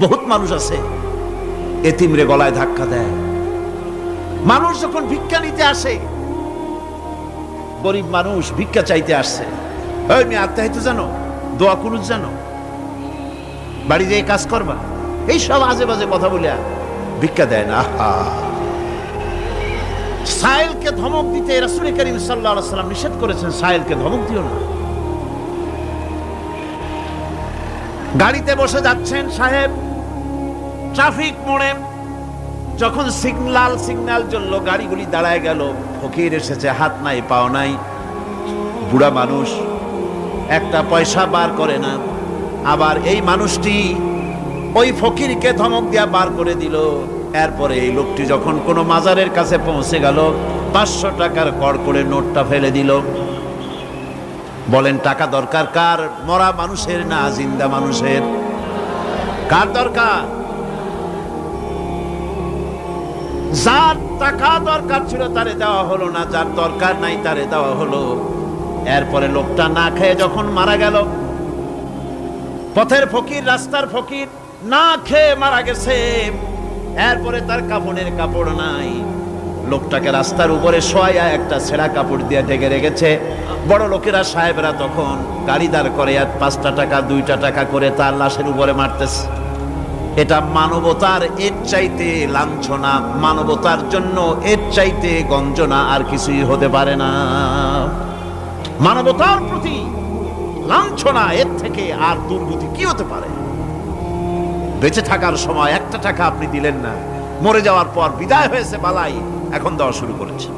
বহুত মানুষ আছে এতিমরে গলায় ধাক্কা দেয়। মানুষ যখন ভিক্ষা নিতে আসে, গরিব মানুষ ভিক্ষা চাইতে আসছে, ওই মেয়ে আত্মাহিত জানো, দোয়া কুনুত জানো, বাড়ি যেয়ে কাজ করবা, এই সব আজে বাজে কথা বলে ভিক্ষা দেয় না। সাইলকে ধমক দিতে রাসূল করিম সাল্লাল্লাহু আলাইহি ওয়াসাল্লাম নিষেধ করেছেন, সাইলকে ধমক দিও না। গাড়িতে বসে যাচ্ছেন সাহেব, ট্রাফিক মোড়ে যখন সিগন্যাল জ্বলল, গাড়িগুলি দাঁড়ায় গেল, ফকির এসেছে, হাত নাই পাও নাই, বুড়া মানুষ, একটা পয়সা বার করে না। আবার এই মানুষটি ওই ফকিরকে ধমক দিয়া বার করে দিল। এরপরে এই লোকটি যখন কোনো মাজারের কাছে পৌঁছে গেল, 500 টাকার কড়কড়ে নোটটা ফেলে দিল। বলেন টাকা দরকার কার? মরা মানুষের না জিন্দা মানুষের? কার দরকার? যার টাকা দরকার ছিল তারে দেওয়া হলো না, যার দরকার নাই তারে দেওয়া হলো। এরপরে লোকটা না খেয়ে যখন মারা গেল, পথের ফকির, রাস্তার ফকির, না খেয়ে মারা গেছে। এরপরে তার কাফনের কাপড় নাই, লোকটাকে রাস্তার উপরে শোয়া একটা ছেঁড়া কাপড় দিয়ে ঢেকে রেখেছে। বড় লোকেরা, সাহেবরা তখন গাড়ি দাঁড় করে আর 5টা টাকা 2টা টাকা করে তার লাশের উপরে মারতেছে। এটা মানবতার এর চাইতে লাঞ্ছনা, মানবতার জন্য এর চাইতে গঞ্জনা আর কিছুই হতে পারে না। মানবতার প্রতি লাঞ্ছনা এর থেকে আর দুর্গতি কি হতে পারে? বেঁচে থাকার সময় 1টা টাকা আপনি দিলেন না, মরে যাওয়ার পর বিদায় হয়েছে বালাই, এখন দেওয়া শুরু করেছে।